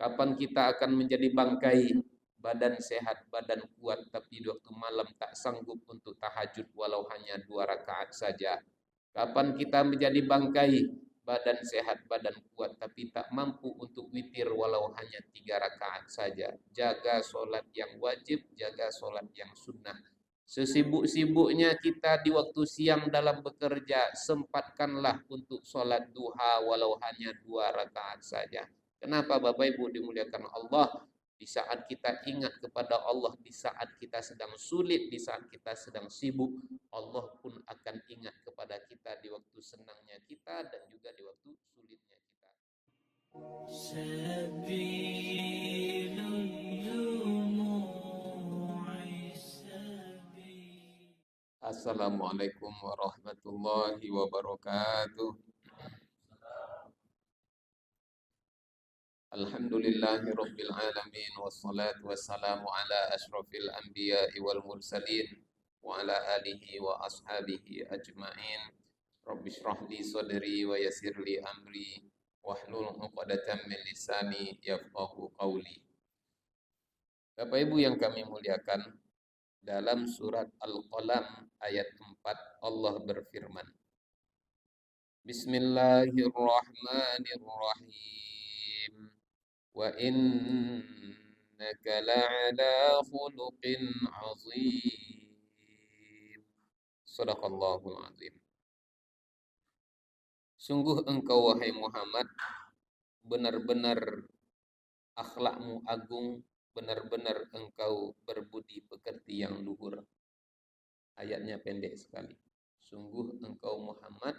Kapan kita akan menjadi bangkai, badan sehat, badan kuat, tapi di waktu malam tak sanggup untuk tahajud walau hanya 2 rakaat saja. Kapan kita menjadi bangkai, badan sehat, badan kuat, tapi tak mampu untuk witir walau hanya 3 rakaat saja. Jaga solat yang wajib, jaga solat yang sunnah. Sesibuk-sibuknya kita di waktu siang dalam bekerja, sempatkanlah untuk solat duha walau hanya 2 rakaat saja. Kenapa Bapak Ibu dimuliakan Allah? Di saat kita ingat kepada Allah, di saat kita sedang sulit, di saat kita sedang sibuk, Allah pun akan ingat kepada kita di waktu senangnya kita dan juga di waktu sulitnya kita. سبيل الدموع سبيل. Assalamualaikum warahmatullahi wabarakatuh. Alhamdulillahi rabbil alamin wassalatu wassalamu ala asyrafil anbiya'i wal mursalin wa ala alihi wa ashabihi ajma'in. Rabbi shrah li sadri wa yassir li amri wahlul 'uqdatam min lisani yafqahu qawli. Bapak Ibu yang kami muliakan, dalam surat Al-Qalam ayat 4 Allah berfirman, Bismillahirrahmanirrahim. Wa innaka la'ala khuluqin 'azim. Shadaqallahul 'azim. Sungguh engkau wahai Muhammad benar-benar akhlakmu agung, benar-benar engkau berbudi pekerti yang luhur. Ayatnya pendek sekali. Sungguh engkau Muhammad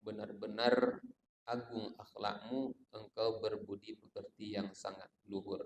benar-benar agung akhlakmu, engkau berbudi pekerti yang sangat luhur.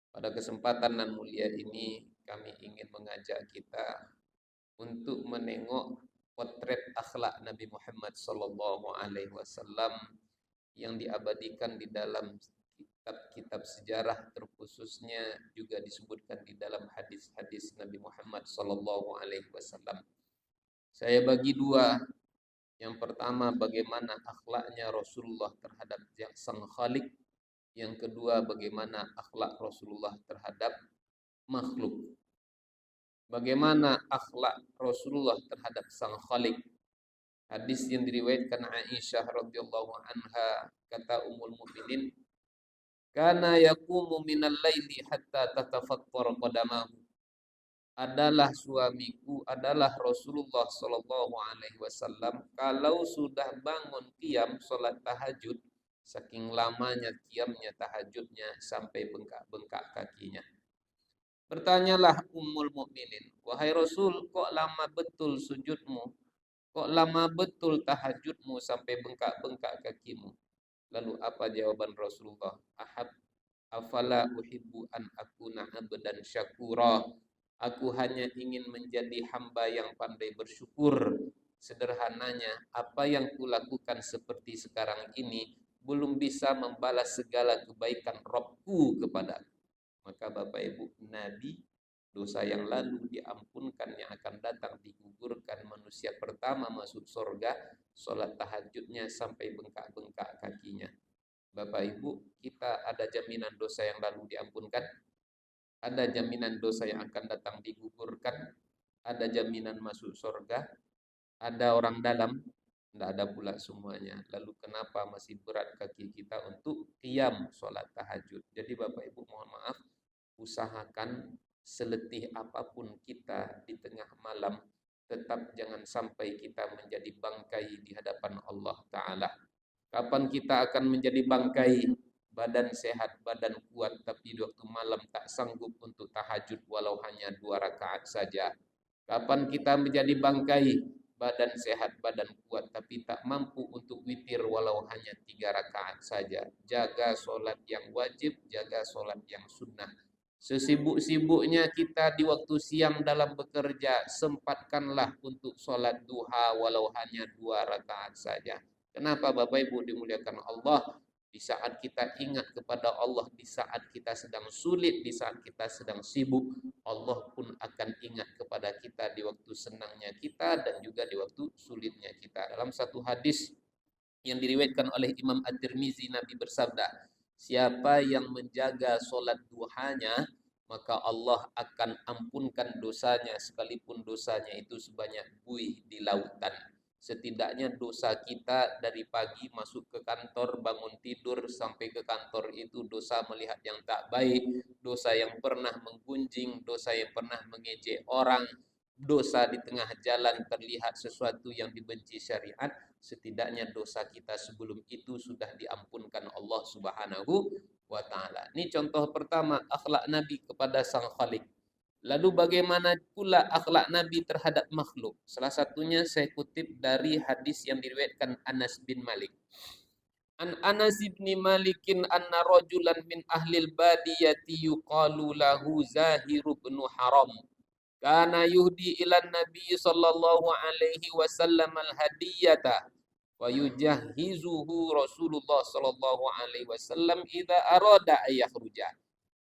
Pada kesempatan nan mulia ini kami ingin mengajak kita untuk menengok potret akhlak Nabi Muhammad SAW yang diabadikan di dalam kitab-kitab sejarah, terkhususnya juga disebutkan di dalam hadis-hadis Nabi Muhammad SAW. Saya bagi dua. Yang pertama, bagaimana akhlaknya Rasulullah terhadap Sang Khalik. Yang kedua, bagaimana akhlak Rasulullah terhadap makhluk. Bagaimana akhlak Rasulullah terhadap Sang Khalik. Hadis yang diriwayatkan Aisyah radhiyallahu anha, kata Ummul Mukminin, kana yaqumu minal laili hatta tatafattara qadamahu. Adalah suamiku, adalah Rasulullah sallallahu alaihi wasallam, kalau sudah bangun qiyam salat tahajud, saking lamanya qiyamnya tahajudnya sampai bengkak-bengkak kakinya. Bertanyalah Ummul Mukminin, wahai Rasul, kok lama betul sujudmu? Kok lama betul tahajudmu sampai bengkak-bengkak kakimu? Lalu apa jawaban Rasulullah? Afala uhibbu an akuna abdan syakura. Aku hanya ingin menjadi hamba yang pandai bersyukur. Sederhananya, apa yang kulakukan seperti sekarang ini belum bisa membalas segala kebaikan Rabbku kepadaku. Maka Bapak Ibu, Nabi dosa yang lalu diampunkan, yang akan datang digugurkan. Manusia pertama masuk surga, sholat tahajudnya sampai bengkak-bengkak kakinya. Bapak Ibu, kita ada jaminan dosa yang lalu diampunkan? Ada jaminan dosa yang akan datang digugurkan? Ada jaminan masuk surga? Ada orang dalam? Tidak ada pula semuanya. Lalu kenapa masih berat kaki kita untuk qiyam sholat tahajud? Jadi Bapak Ibu mohon maaf, usahakan seletih apapun kita di tengah malam, tetap jangan sampai kita menjadi bangkai di hadapan Allah Ta'ala. Kapan kita akan menjadi bangkai, badan sehat, badan kuat, tapi di waktu malam tak sanggup untuk tahajud walau hanya 2 rakaat saja. Kapan kita menjadi bangkai, badan sehat, badan kuat, tapi tak mampu untuk witir walau hanya 3 rakaat saja. Jaga solat yang wajib, jaga solat yang sunnah. Sesibuk-sibuknya kita di waktu siang dalam bekerja, sempatkanlah untuk solat duha walau hanya 2 rakaat saja. Kenapa Bapak Ibu dimuliakan Allah? Di saat kita ingat kepada Allah, di saat kita sedang sulit, di saat kita sedang sibuk, Allah pun akan ingat kepada kita di waktu senangnya kita dan juga di waktu sulitnya kita. Dalam satu hadis yang diriwayatkan oleh Imam At-Tirmizi, Nabi bersabda, Siapa yang menjaga solat duhanya, maka Allah akan ampunkan dosanya sekalipun dosanya itu sebanyak buih di lautan. Setidaknya dosa kita dari pagi masuk ke kantor, bangun tidur sampai ke kantor itu dosa melihat yang tak baik, dosa yang pernah menggunjing, dosa yang pernah mengejek orang, dosa di tengah jalan terlihat sesuatu yang dibenci syariat, setidaknya dosa kita sebelum itu sudah diampunkan Allah Subhanahu wa taala. Ini contoh pertama akhlak Nabi kepada Sang Khalik. Lalu bagaimana pula akhlak Nabi terhadap makhluk? Salah satunya saya kutip dari hadis yang diriwayatkan Anas bin Malik. An Anas bin Malikin anna rajulan min ahlil badiyati yuqalu lahu Zahir bin Haram. Kana yuhdi ila Nabi sallallahu alaihi wasallam al-hadiyata wa yujahhizuhu Rasulullah sallallahu alaihi wasallam idza arada ay yakhruja.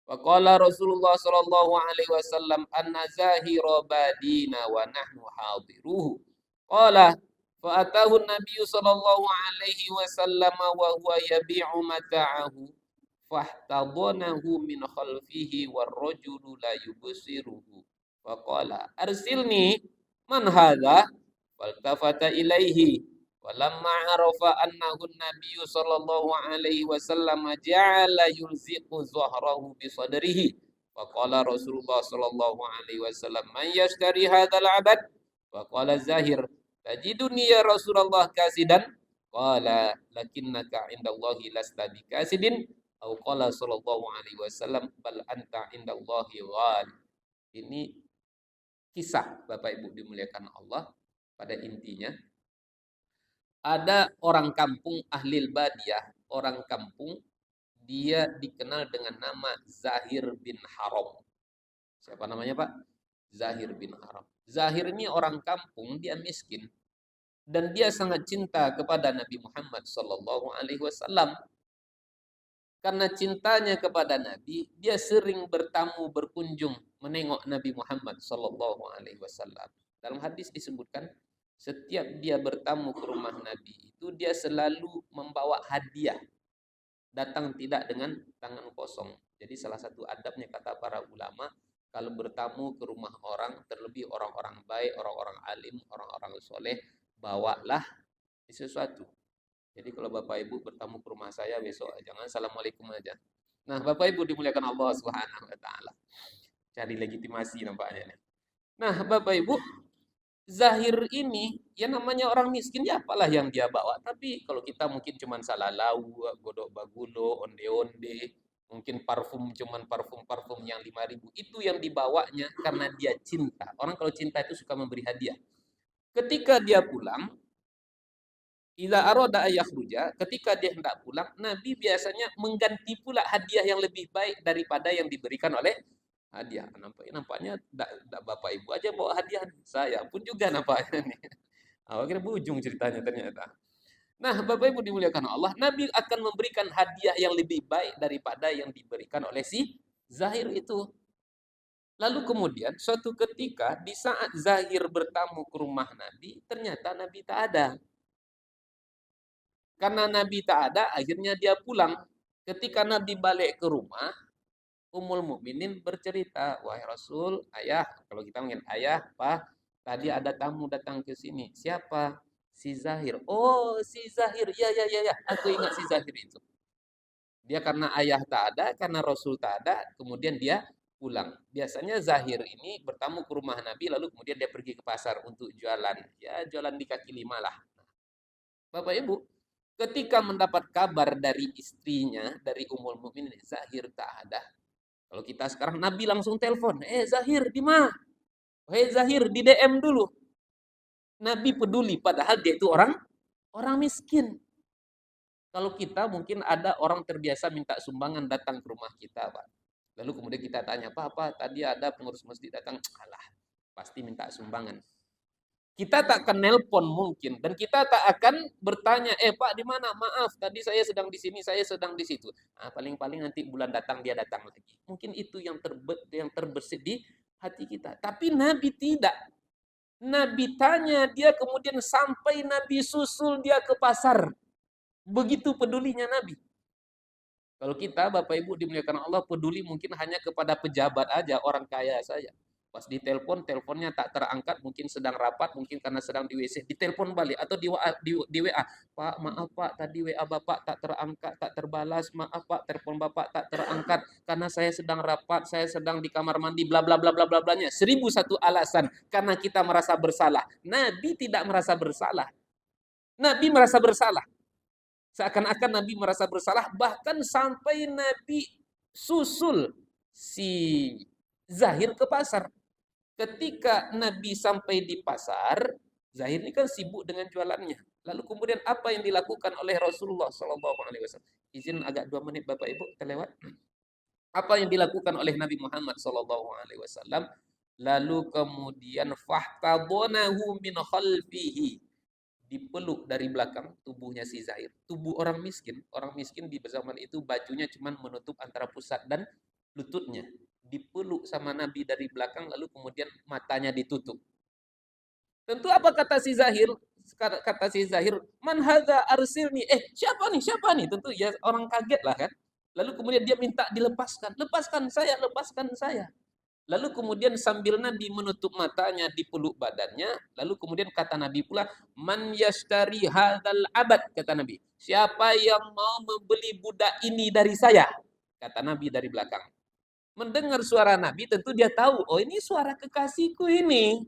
Faqala Rasulullah sallallahu alaihi wasallam anna zahira badina wa nahnu hadiruhu. Qala fa atahu an-nabiy sallallahu alaihi wasallam wa huwa yabi'u mata'ahu fahtadanahu min khalfihi war rajulu la yubsiruhu. Faqala arsilni man hadha? Faltafata ilaihi walamma arafa annahu an-nabiy sallallahu alaihi wasallam ja'ala yulziqu zahrahu bi sadrihi. Faqala Rasulullah sallallahu alaihi wasallam man yashtari hadzal abad? Faqala Zahir tajiduni ya Rasulullah kasidan? Qala lakinnaka indallahi lasta bikasidin. Au qala sallallahu alaihi wasallam bal anta indallahi ghal. Ini kisah Bapak Ibu dimuliakan Allah. Pada intinya ada orang kampung ahlil badiyah, orang kampung, dia dikenal dengan nama Zahir bin Haram. Siapa namanya Pak? Zahir bin Haram. Zahir ini orang kampung, dia miskin dan dia sangat cinta kepada Nabi Muhammad sallallahu alaihi wasallam. Karena cintanya kepada Nabi, dia sering bertamu berkunjung menengok Nabi Muhammad sallallahu alaihi wasallam. Dalam hadis disebutkan setiap dia bertamu ke rumah Nabi itu dia selalu membawa hadiah. Datang tidak dengan tangan kosong. Jadi salah satu adabnya kata para ulama, kalau bertamu ke rumah orang, terlebih orang-orang baik, orang-orang alim, orang-orang soleh, bawalah sesuatu. Jadi kalau Bapak Ibu bertamu ke rumah saya besok, jangan assalamualaikum aja. Nah, Bapak Ibu dimuliakan Allah Subhanahu wa taala. Cari legitimasi nampaknya. Nah, Bapak Ibu, Zahir ini ya namanya orang miskin ya apalah yang dia bawa. Tapi kalau kita mungkin cuman salalau, godok bagulo, onde-onde, mungkin parfum cuman parfum-parfum yang 5.000, itu yang dibawanya karena dia cinta. Orang kalau cinta itu suka memberi hadiah. Ketika dia pulang, ila aroda ayakhruja, ketika dia hendak pulang, Nabi biasanya mengganti pula hadiah yang lebih baik daripada yang diberikan oleh hadiah. Nampaknya Bapak Ibu aja bawa hadiah, saya pun juga nampaknya nih. Akhirnya berujung ceritanya ternyata. Nah, Bapak Ibu dimuliakan Allah, Nabi akan memberikan hadiah yang lebih baik daripada yang diberikan oleh si Zahir itu. Lalu kemudian suatu ketika di saat Zahir bertamu ke rumah Nabi, ternyata Nabi tak ada. Karena Nabi tak ada, akhirnya dia pulang. Ketika Nabi balik ke rumah, Ummul Mukminin bercerita, wahai Rasul, ayah, kalau kita mungkin ayah, Pak, tadi ada tamu datang ke sini. Siapa? Si Zahir. Oh, si Zahir. Ya, aku ingat si Zahir itu. Dia karena ayah tak ada, karena Rasul tak ada, kemudian dia pulang. Biasanya Zahir ini bertamu ke rumah Nabi, lalu kemudian dia pergi ke pasar untuk jualan. Ya, jualan di kaki lima lah. Bapak Ibu, ketika mendapat kabar dari istrinya, dari Ummul Mukminin, Zahir tak ada. Kalau kita sekarang Nabi langsung telepon, Zahir di mana? Zahir di DM dulu. Nabi peduli padahal dia itu orang miskin. Kalau kita mungkin ada orang terbiasa minta sumbangan datang ke rumah kita, Pak. Lalu kemudian kita tanya, Pak, tadi ada pengurus masjid datang, alah, pasti minta sumbangan. Kita tak akan nelpon mungkin dan kita tak akan bertanya, Pak di mana? Maaf, tadi saya sedang di sini, saya sedang di situ. Nah, paling-paling nanti bulan datang dia datang lagi. Mungkin itu yang terbesit di hati kita. Tapi Nabi tidak. Nabi tanya dia, kemudian sampai Nabi susul dia ke pasar. Begitu pedulinya Nabi. Kalau kita, Bapak Ibu dimuliakan Allah, peduli mungkin hanya kepada pejabat aja, orang kaya saja. Pas ditelepon, teleponnya tak terangkat, mungkin sedang rapat, mungkin karena sedang di WC, ditelepon balik atau di WA. Pak, maaf Pak, tadi WA Bapak tak terangkat, tak terbalas. Maaf Pak, telepon Bapak tak terangkat karena saya sedang rapat, saya sedang di kamar mandi, bla bla bla bla bla blanya. 1001 alasan karena kita merasa bersalah. Nabi tidak merasa bersalah. Nabi merasa bersalah. Seakan-akan Nabi merasa bersalah, bahkan sampai Nabi susul si Zahir ke pasar. Ketika Nabi sampai di pasar, Zahir ini kan sibuk dengan jualannya. Lalu kemudian apa yang dilakukan oleh Rasulullah SAW? Izin agak 2 menit Bapak Ibu, terlewat. Apa yang dilakukan oleh Nabi Muhammad SAW? Lalu kemudian fahtabonahu min khalfihi, dipeluk dari belakang tubuhnya si Zaid. Tubuh orang miskin di zaman itu bajunya cuma menutup antara pusat dan lututnya. Dipeluk sama Nabi dari belakang lalu kemudian matanya ditutup. Tentu apa kata si Zahir? Kata si Zahir, "Man hadza arsilni?" Siapa nih? Siapa nih? Tentu ya orang kaget lah kan. Lalu kemudian dia minta dilepaskan. "Lepaskan saya, lepaskan saya." Lalu kemudian sambil Nabi menutup matanya, dipeluk badannya, lalu kemudian kata Nabi pula, "Man yashtari hadzal abad," kata Nabi. "Siapa yang mau membeli budak ini dari saya?" Kata Nabi dari belakang. Mendengar suara Nabi, tentu dia tahu, oh ini suara kekasihku ini.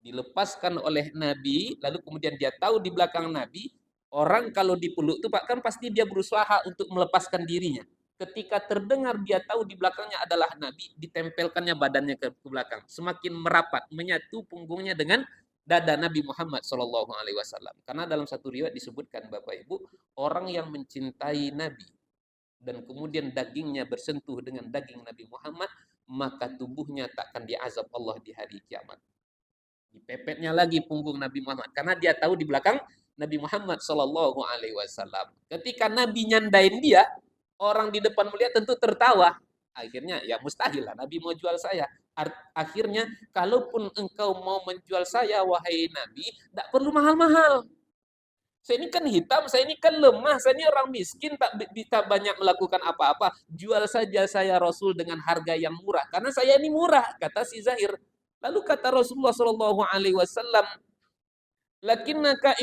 Dilepaskan oleh Nabi, lalu kemudian dia tahu di belakang Nabi, orang kalau dipeluk itu Pak kan pasti dia berusaha untuk melepaskan dirinya. Ketika terdengar dia tahu di belakangnya adalah Nabi, ditempelkannya badannya ke belakang, semakin merapat, menyatu punggungnya dengan dada Nabi Muhammad SAW. Karena dalam satu riwayat disebutkan Bapak Ibu, orang yang mencintai Nabi dan kemudian dagingnya bersentuh dengan daging Nabi Muhammad, maka tubuhnya takkan diazab Allah di hari kiamat. Dipepetnya lagi punggung Nabi Muhammad karena dia tahu di belakang Nabi Muhammad Shallallahu Alaihi Wasallam. Ketika Nabi nyandain dia, orang di depan melihat tentu tertawa. Akhirnya ya mustahil lah Nabi mau jual saya. Akhirnya kalaupun engkau mau menjual saya wahai Nabi, tidak perlu mahal-mahal. Saya ini kan hitam, saya ini kan lemah, saya ini orang miskin, tak bisa banyak melakukan apa-apa. Jual saja saya Rasul dengan harga yang murah, karena saya ini murah, kata si Zahir. Lalu kata Rasulullah Shallallahu Alaihi Wasallam, lakinnaka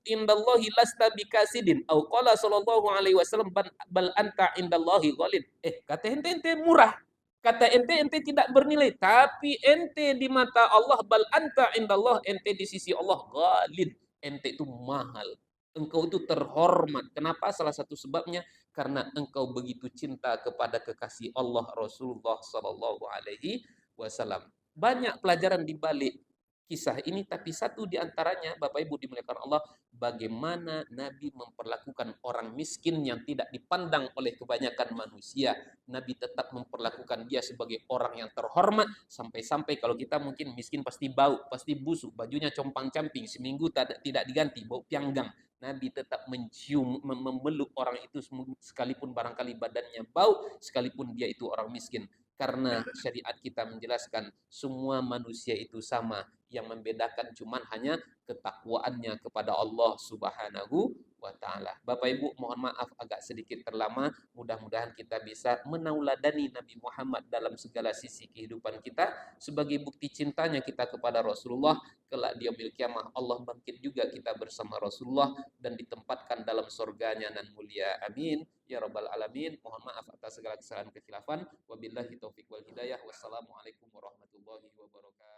indallahi lasta bikasidin. Au qala Shallallahu Alaihi Wasallam bal anta indallahi ghalid. Kata ente murah. Kata ente tidak bernilai, tapi ente di mata Allah bal anta indallah, ente di sisi Allah ghalid. Ente itu mahal. Engkau itu terhormat. Kenapa? Salah satu sebabnya karena engkau begitu cinta kepada kekasih Allah Rasulullah Shallallahu Alaihi Wasallam. Banyak pelajaran di balik kisah ini, tapi satu di antaranya, Bapak Ibu dimuliakan Allah, bagaimana Nabi memperlakukan orang miskin yang tidak dipandang oleh kebanyakan manusia. Nabi tetap memperlakukan dia sebagai orang yang terhormat, sampai-sampai kalau kita mungkin miskin pasti bau, pasti busuk, bajunya compang-camping, seminggu tidak diganti, bau pianggang. Nabi tetap mencium, memeluk orang itu sekalipun barangkali badannya bau, sekalipun dia itu orang miskin. Karena syariat kita menjelaskan semua manusia itu sama, yang membedakan cuman hanya ketakwaannya kepada Allah Subhanahu wa taala. Bapak Ibu, mohon maaf agak sedikit terlama. Mudah-mudahan kita bisa menauladani Nabi Muhammad dalam segala sisi kehidupan kita sebagai bukti cintanya kita kepada Rasulullah. Kelak di yaumil kiamah Allah bangkit juga kita bersama Rasulullah dan ditempatkan dalam surganya nan mulia. Amin ya rabbal alamin. Mohon maaf atas segala kesalahan kekhilafan. Wabillahi taufik wal hidayah. Wassalamualaikum warahmatullahi wabarakatuh.